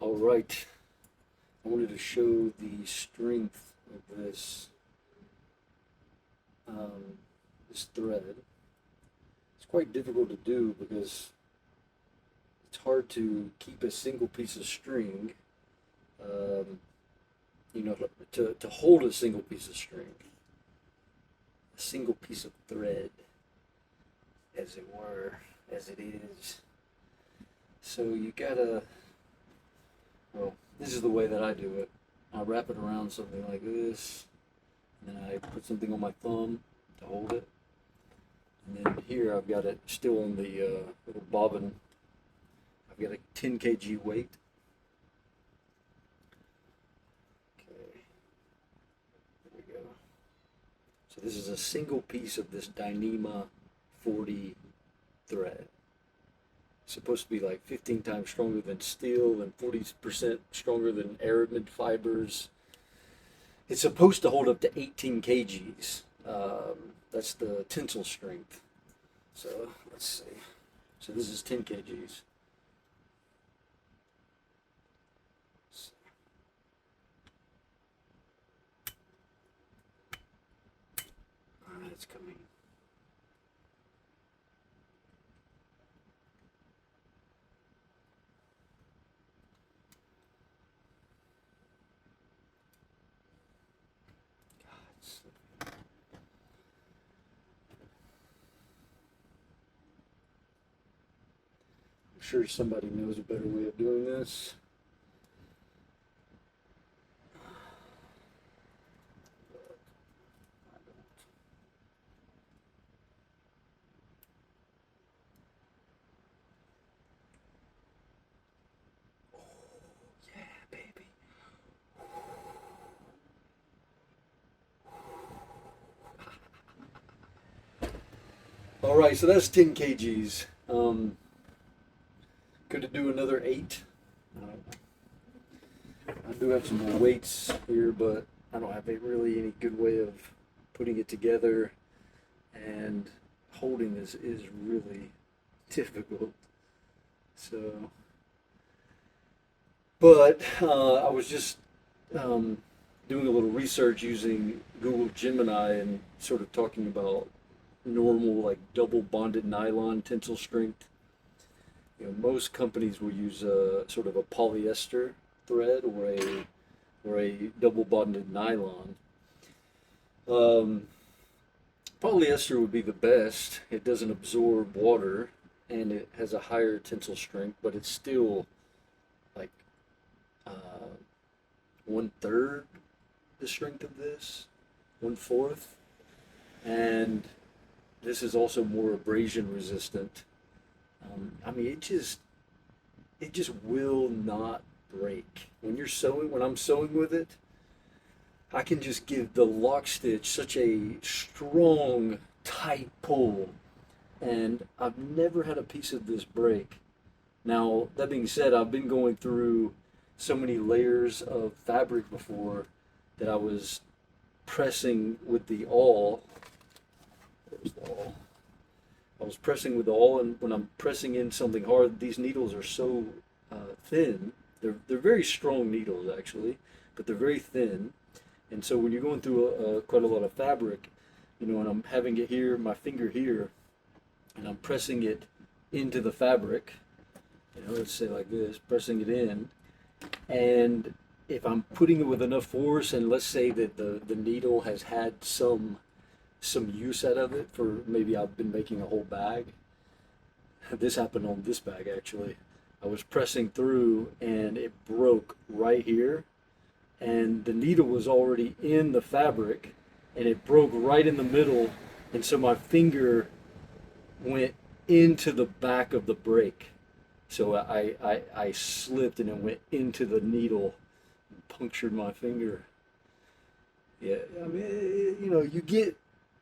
All right, I wanted to show the strength of this thread. It's quite difficult to do because it's hard to keep a single piece of string, um, to hold a single piece of string, a single piece of thread, as it were, as it is. So you gotta, well, this is the way that I do it. I wrap it around something like this, and then I put something on my thumb to hold it. And then here I've got it still on the little bobbin. I've got a 10 kg weight. Okay, there we go. So this is a single piece of this Dyneema 40 thread. It's supposed to be like 15 times stronger than steel and 40% stronger than aramid fibers. It's supposed to hold up to 18 kgs. That's the tensile strength. So let's see. So this is 10 kgs. It's coming. I'm sure somebody knows a better way of doing this. All right, so that's 10 kgs. Could it do another 8? I do have some more weights here, but I don't have really any good way of putting it together, and holding this is really difficult. So, but I was just doing a little research using Google Gemini and sort of talking about normal, like double bonded nylon tensile strength. Most companies will use a sort of a polyester thread or a double bonded nylon. Um, Polyester would be the best. It doesn't absorb water and it has a higher tensile strength, but it's still like uh, 1/3 the strength of this, 1/4, and this is also more abrasion resistant. I mean, it just will not break. When I'm sewing with it, I can just give the lock stitch such a strong, tight pull, and I've never had a piece of this break. Now, that being said, I've been going through so many layers of fabric before that I was pressing with the awl. There's the awl. I was pressing with the awl, and when I'm pressing in something hard, these needles are so thin. They're very strong needles actually, but they're very thin. And so when you're going through quite a lot of fabric, and I'm having it here, my finger here, and I'm pressing it into the fabric, let's say like this, pressing it in, and if I'm putting it with enough force, and let's say that the needle has had some use out of it, for maybe I've been making a whole bag. This happened on this bag actually. I was pressing through and it broke right here, and the needle was already in the fabric and it broke right in the middle, and so my finger went into the back of the break. So I slipped and it went into the needle and punctured my finger. Yeah, I mean, you get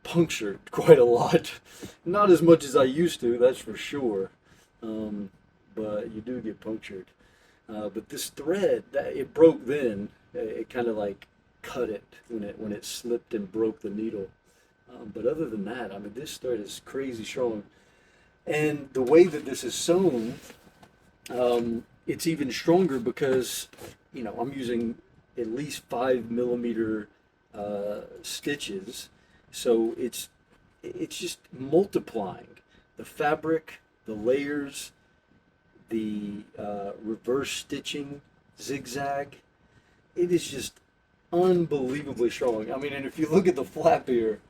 punctured quite a lot. Not as much as I used to, that's for sure. But you do get punctured. But this thread, it broke then. It kind of like cut it when it slipped and broke the needle. But other than that, I mean, this thread is crazy strong. And the way that this is sewn, It's even stronger because, you know, I'm using at least 5 millimeter stitches, so it's just multiplying the fabric, the layers, the reverse stitching, zigzag. It is just unbelievably strong. I mean, and if you look at the flap here,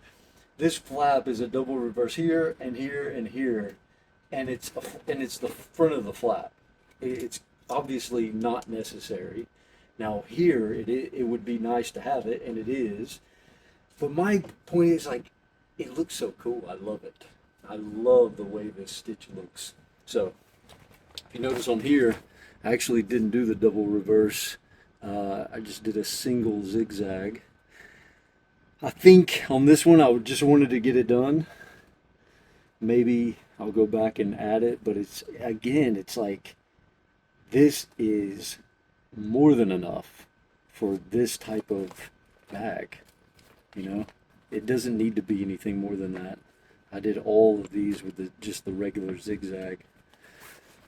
this flap is a double reverse here and here and here, and it's the front of the flap. It's obviously not necessary. Now here it would be nice to have it, and it is. But my point is, like, it looks so cool. I love it. I love the way this stitch looks. So if you notice on here, I actually didn't do the double reverse. I just did a single zigzag. I think on this one I just wanted to get it done. Maybe I'll go back and add it, but it's like, this is more than enough for this type of bag. You know, it doesn't need to be anything more than that. I did all of these with just the regular zigzag.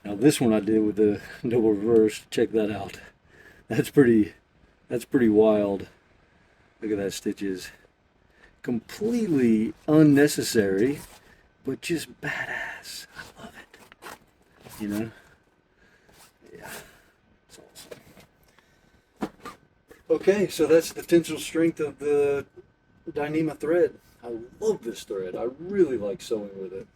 Now this one I did with the double reverse. Check that out. That's pretty wild. Look at that stitches. Completely unnecessary, but just badass. I love it. You know? Yeah. It's awesome. Okay, so that's the tensile strength of the Dyneema thread. I love this thread. I really like sewing with it.